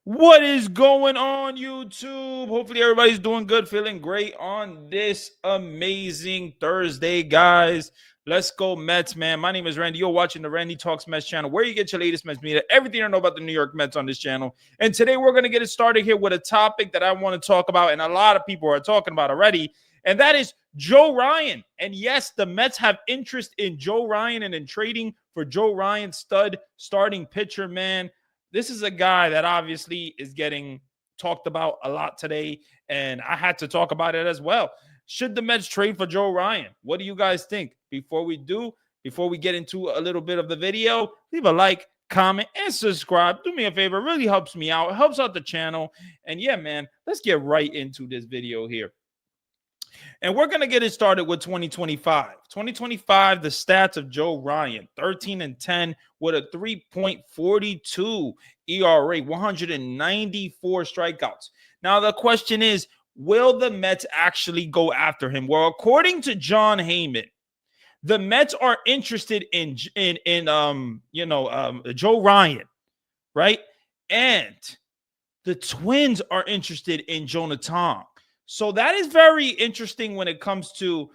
What is going on, YouTube? Hopefully, everybody's doing good, feeling great on this amazing Thursday, guys. Let's go, Mets, man. My name is Randy. You're watching the Randy Talks Mets channel, where you get your latest Mets media, everything you know about the New York Mets on this channel. And today, we're going to get it started here with a topic that I want to talk about, and a lot of people are talking about already, and that is Joe Ryan. And yes, the Mets have interest in Joe Ryan and in trading for Joe Ryan, stud starting pitcher, man. This is a guy that obviously is getting talked about a lot today, and I had to talk about it as well. Should the Mets trade for Joe Ryan? What do you guys think? Before we get into a little bit of the video, leave a like, comment, and subscribe. Do me a favor, it really helps me out, it helps out the channel. And yeah, man, let's get right into this video here. And we're going to get it started with 2025. 2025, the stats of Joe Ryan, 13-10 with a 3.42 ERA, 194 strikeouts. Now, the question is, will the Mets actually go after him? Well, according to Jon Heyman, the Mets are interested in Joe Ryan, right? And the Twins are interested in Jonathan. So that is very interesting when it comes to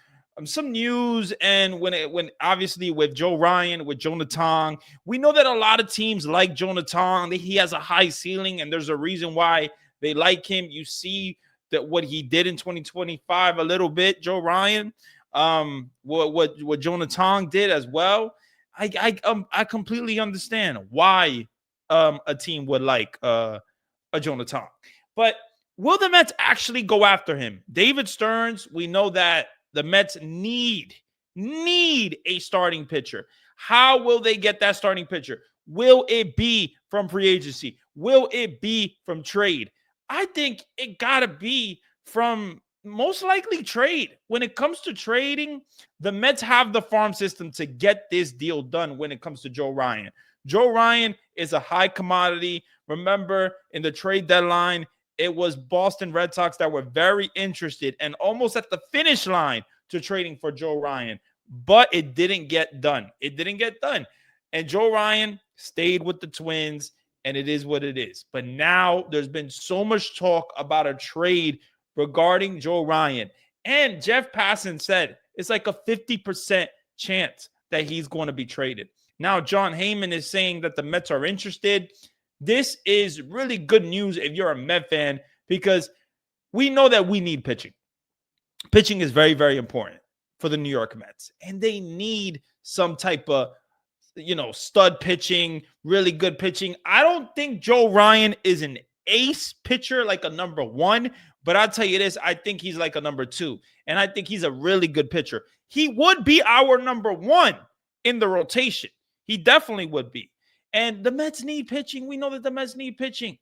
some news, and when obviously with Joe Ryan, with Jonathan, we know that a lot of teams like Jonathan. He has a high ceiling, and there's a reason why they like him. You see that what he did in 2025 a little bit, Joe Ryan, what Jonathan did as well. I completely understand why a team would like a Jonathan, but will the Mets actually go after him? David Stearns, we know that the Mets need a starting pitcher. How will they get that starting pitcher? Will it be from free agency? Will it be from trade? I think it got to be from most likely trade. When it comes to trading, the Mets have the farm system to get this deal done when it comes to Joe Ryan. Joe Ryan is a high commodity. Remember, in the trade deadline, it was Boston Red Sox that were very interested and almost at the finish line to trading for Joe Ryan, but it didn't get done. It didn't get done. And Joe Ryan stayed with the Twins, and it is what it is. But now there's been so much talk about a trade regarding Joe Ryan. And Jeff Passan said it's like a 50% chance that he's going to be traded. Now, Jon Heyman is saying that the Mets are interested. This is really good news if you're a Met fan, because we know that we need pitching. Pitching is very, very important for the New York Mets, and they need some type of, stud pitching, really good pitching. I don't think Joe Ryan is an ace pitcher, like a number one, but I'll tell you this, I think he's like a number two, and I think he's a really good pitcher. He would be our number one in the rotation. He definitely would be. And the Mets need pitching. We know that the Mets need pitching.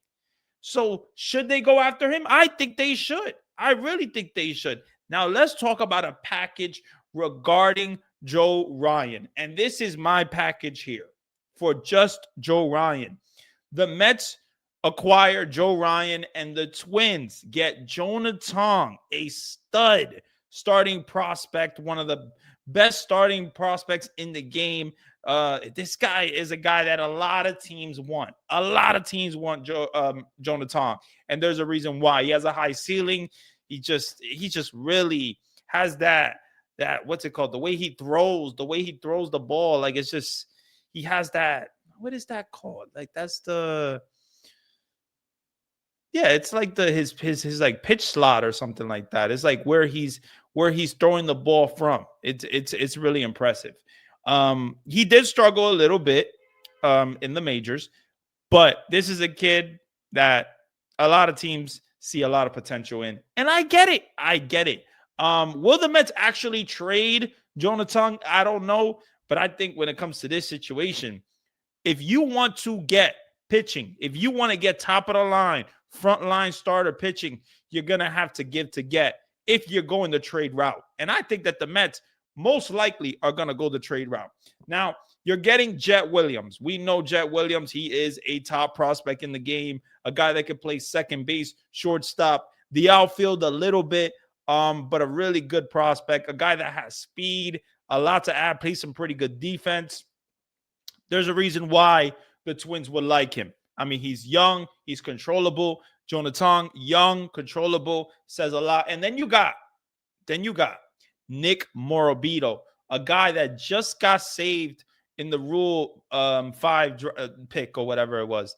So should they go after him? I think they should. I really think they should. Now, let's talk about a package regarding Joe Ryan. And this is my package here for just Joe Ryan. The Mets acquire Joe Ryan, and the Twins get Jonathan, a stud starting prospect, one of the best starting prospects in the game. This guy is a guy that a lot of teams want. A lot of teams want Jonathan, and there's a reason why. He has a high ceiling. He just really has that what's it called? The way he throws the ball. Like, it's just, he has that. What is that called? Like, that's the, yeah, it's like his like pitch slot or something like that. It's like where he's throwing the ball from. It's really impressive. He did struggle a little bit in the majors, but this is a kid that a lot of teams see a lot of potential in, and I get it. Will the Mets actually trade Jonathan? I don't know, but I think when it comes to this situation, if you want to get pitching, if you want to get top of the line, front line starter pitching, you're going to have to give to get if you're going the trade route. And I think that the Mets most likely are going to go the trade route. Now, you're getting Jet Williams. We know Jet Williams. He is a top prospect in the game, a guy that can play second base, shortstop, the outfield a little bit, but a really good prospect, a guy that has speed, a lot to add, plays some pretty good defense. There's a reason why the Twins would like him. I mean, he's young, he's controllable. Jonah Tong, young, controllable, says a lot. And then you got Nick Morabito, a guy that just got saved in the Rule 5 pick or whatever it was.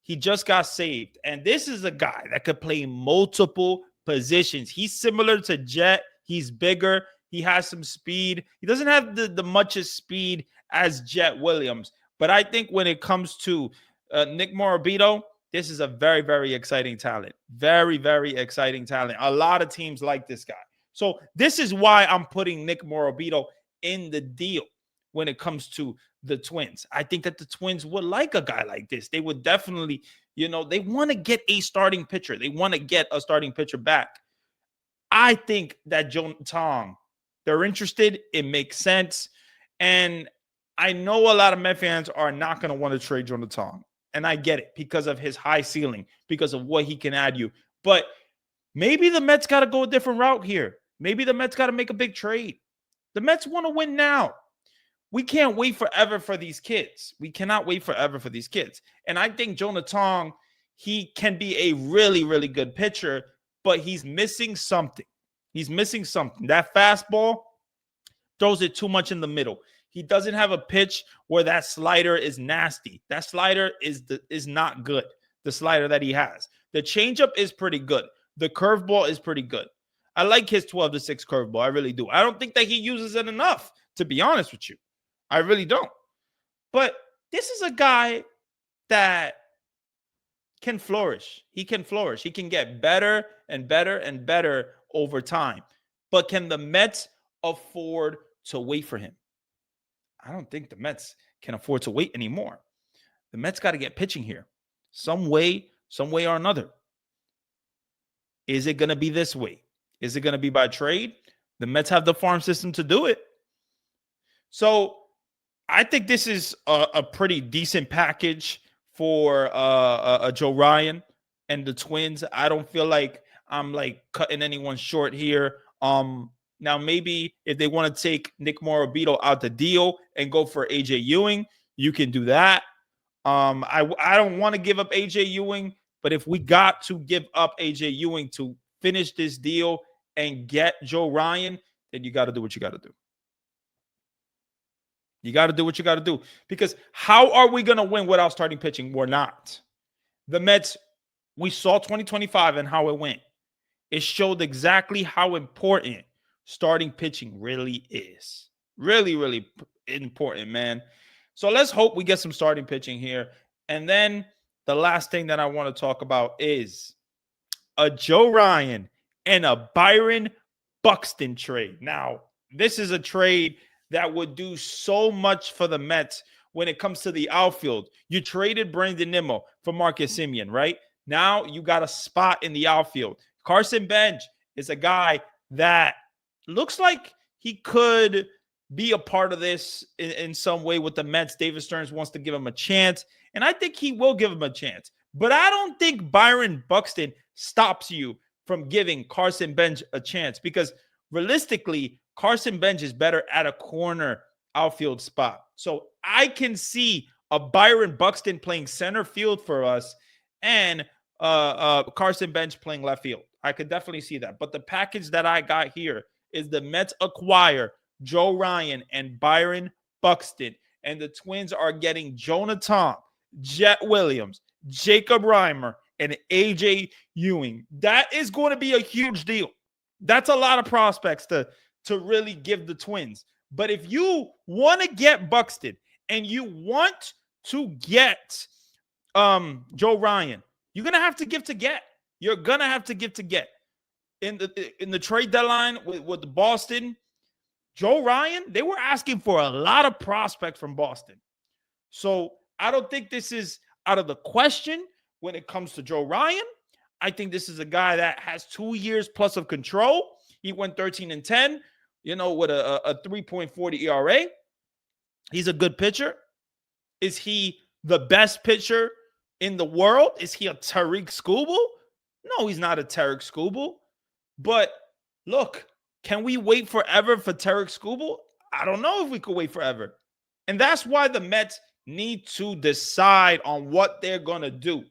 He just got saved. And this is a guy that could play multiple positions. He's similar to Jet. He's bigger. He has some speed. He doesn't have the muchest speed as Jet Williams. But I think when it comes to Nick Morabito, this is a very, very exciting talent. Very, very exciting talent. A lot of teams like this guy. So this is why I'm putting Nick Morabito in the deal when it comes to the Twins. I think that the Twins would like a guy like this. They would definitely, they want to get a starting pitcher. They want to get a starting pitcher back. I think that Jonah Tong, they're interested. It makes sense. And I know a lot of Met fans are not going to want to trade Jonah Tong. And I get it because of his high ceiling, because of what he can add you. But maybe the Mets got to go a different route here. Maybe the Mets got to make a big trade. The Mets want to win now. We can't wait forever for these kids. We cannot wait forever for these kids. And I think Jonah Tong, he can be a really, really good pitcher, but he's missing something. He's missing something. That fastball throws it too much in the middle. He doesn't have a pitch where that slider is nasty. That slider is not good, the slider that he has. The changeup is pretty good. The curveball is pretty good. I like his 12-6 curveball. I really do. I don't think that he uses it enough, to be honest with you. I really don't. But this is a guy that can flourish. He can flourish. He can get better and better and better over time. But can the Mets afford to wait for him? I don't think the Mets can afford to wait anymore. The Mets got to get pitching here some way or another. Is it going to be this way? Is it going to be by trade? The Mets have the farm system to do it. So I think this is a pretty decent package for Joe Ryan and the Twins. I don't feel like I'm like cutting anyone short here. Now, maybe if they want to take Nick Morabito out the deal and go for AJ Ewing, you can do that. I don't want to give up AJ Ewing, but if we got to give up AJ Ewing to finish this deal and get Joe Ryan, then you got to do what you got to do. You got to do what you got to do. Because how are we going to win without starting pitching? We're not. The Mets, we saw 2025 and how it went. It showed exactly how important starting pitching really is. Really, really important, man. So let's hope we get some starting pitching here. And then the last thing that I want to talk about is a Joe Ryan and a Byron Buxton trade. Now, this is a trade that would do so much for the Mets when it comes to the outfield. You traded Brandon Nimmo for Marcus Semien, right? Now you got a spot in the outfield. Carson Bench is a guy that looks like he could be a part of this in some way with the Mets. David Stearns wants to give him a chance, and I think he will give him a chance. But I don't think Byron Buxton stops you from giving Carson Bench a chance, because realistically, Carson Bench is better at a corner outfield spot. So I can see a Byron Buxton playing center field for us and Carson Bench playing left field. I could definitely see that. But the package that I got here is the Mets acquire Joe Ryan and Byron Buxton, and the Twins are getting Jonah Tong, Jet Williams, Jacob Reimer, and AJ Ewing. That is going to be a huge deal. That's a lot of prospects to really give the Twins. But if you want to get Buxton and you want to get Joe Ryan, you're going to have to give to get. You're going to have to give to get. In the trade deadline with the Boston, Joe Ryan, they were asking for a lot of prospects from Boston. So I don't think this is out of the question when it comes to Joe Ryan. I think this is a guy that has 2 years plus of control. He went 13-10, with a 3.40 ERA. He's a good pitcher. Is he the best pitcher in the world? Is he a Tariq Skubal? No, he's not a Tariq Skubal. But look, can we wait forever for Tariq Skubal? I don't know if we could wait forever. And that's why the Mets need to decide on what they're going to do.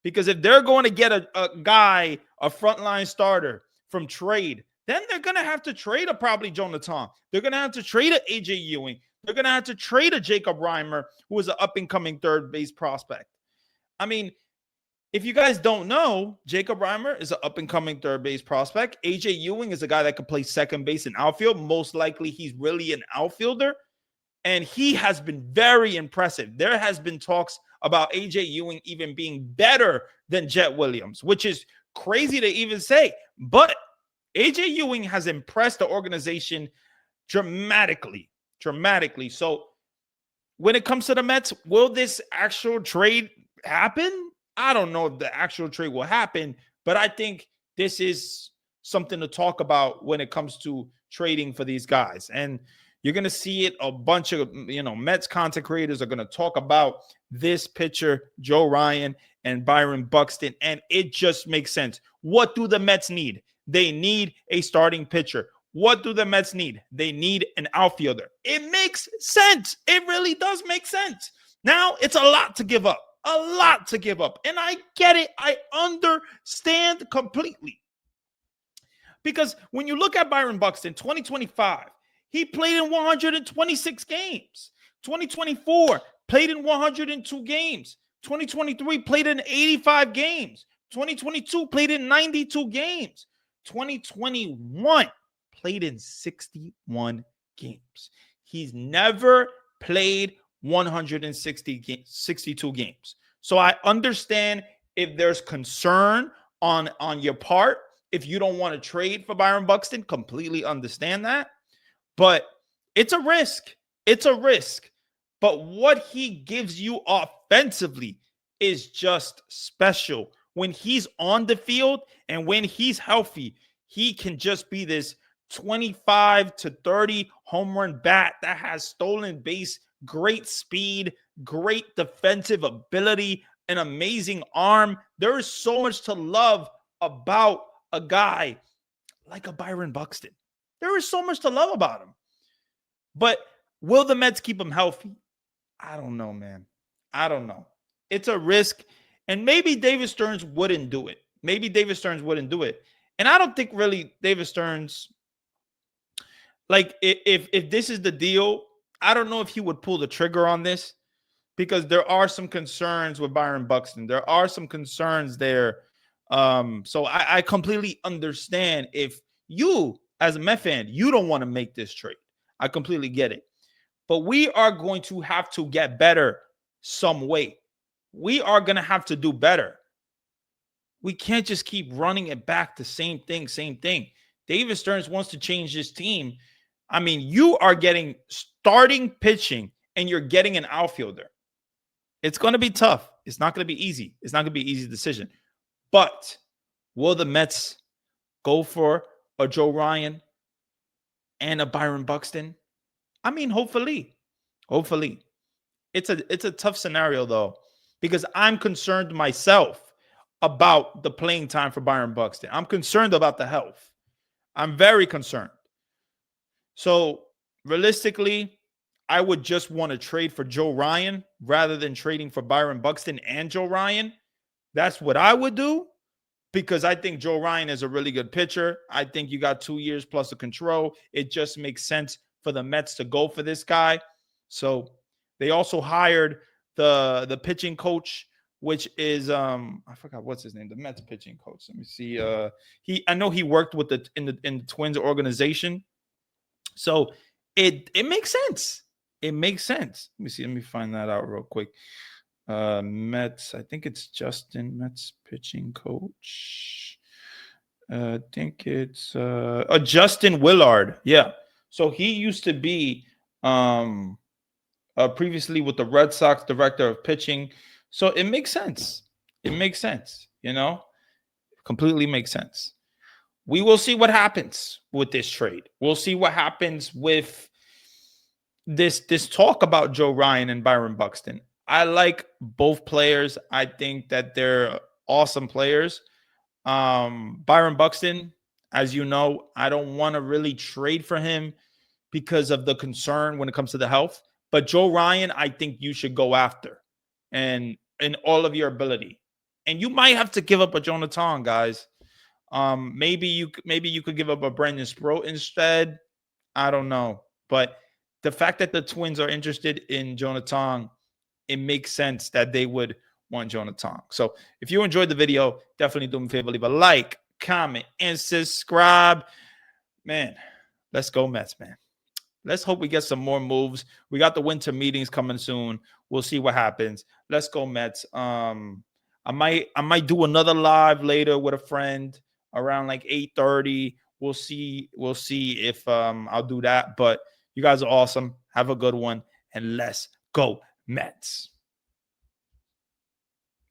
Because if they're going to get a guy, a frontline starter from trade, then they're going to have to trade a probably Jonathan. They're going to have to trade a AJ Ewing. They're going to have to trade a Jacob Reimer, who is an up-and-coming third base prospect. I mean, if you guys don't know, Jacob Reimer is an up-and-coming third base prospect. AJ Ewing is a guy that could play second base and outfield. Most likely he's really an outfielder. And he has been very impressive. There has been talks about AJ Ewing even being better than Jet Williams, which is crazy to even say. But AJ Ewing has impressed the organization dramatically. So when it comes to the Mets, will this actual trade happen? I don't know if the actual trade will happen, but I think this is something to talk about when it comes to trading for these guys. And you're going to see it. A bunch of, Mets content creators are going to talk about this pitcher, Joe Ryan and Byron Buxton, and it just makes sense. What do the Mets need? They need a starting pitcher. What do the Mets need? They need an outfielder. It makes sense. It really does make sense. Now, it's a lot to give up. And I get it. I understand completely. Because when you look at Byron Buxton, 2025, he played in 126 games. 2024, played in 102 games. 2023, played in 85 games. 2022, played in 92 games. 2021, played in 61 games. He's never played 162 games. So I understand if there's concern on your part, if you don't want to trade for Byron Buxton, completely understand that. But it's a risk. But what he gives you offensively is just special. When he's on the field and when he's healthy, he can just be this 25 to 30 home run bat that has stolen base, great speed, great defensive ability, an amazing arm. There is so much to love about a guy like a Byron Buxton. There is so much to love about him. But will the Mets keep him healthy? I don't know, man. I don't know. It's a risk. And maybe David Stearns wouldn't do it. And I don't think really David Stearns, like if this is the deal, I don't know if he would pull the trigger on this, because there are some concerns with Byron Buxton. There are some concerns there. So I completely understand if you, as a Met fan, you don't want to make this trade. I completely get it. But we are going to have to get better some way. We are going to have to do better. We can't just keep running it back the same thing. David Stearns wants to change his team. I mean, you are getting starting pitching and you're getting an outfielder. It's going to be tough. It's not going to be easy. It's not going to be an easy decision. But will the Mets go for a Joe Ryan and a Byron Buxton? I mean, hopefully. It's a tough scenario, though, because I'm concerned myself about the playing time for Byron Buxton. I'm concerned about the health. I'm very concerned. So realistically, I would just want to trade for Joe Ryan rather than trading for Byron Buxton and Joe Ryan. That's what I would do, because I think Joe Ryan is a really good pitcher. I think you got 2 years plus of control. It just makes sense for the Mets to go for this guy. So they also hired the pitching coach, which is I forgot what's his name, the Mets pitching coach. Let me see. I know he worked with in the Twins organization. So it makes sense. It makes sense. Let me see. Let me find that out real quick. Mets, I think it's Justin, Mets pitching coach. I think it's Justin Willard. Yeah. So he used to be previously with the Red Sox director of pitching. So it makes sense. Completely makes sense. We will see what happens with this trade. We'll see what happens with this talk about Joe Ryan and Byron Buxton. I like both players. I think that they're awesome players. Byron Buxton, as you know, I don't want to really trade for him because of the concern when it comes to the health. But Joe Ryan, I think you should go after, and in all of your ability. And you might have to give up a Jonathan, guys. Maybe you could give up a Brendan Sproat instead. I don't know. But the fact that the Twins are interested in Jonathan, it makes sense that they would want Jonathan. So if you enjoyed the video, definitely do me a favor, leave a like, comment, and subscribe. Man, let's go Mets, man. Let's hope we get some more moves. We got the winter meetings coming soon. We'll see what happens. Let's go Mets. I might do another live later with a friend around like 8:30. We'll see if I'll do that. But you guys are awesome. Have a good one, and let's go Mets.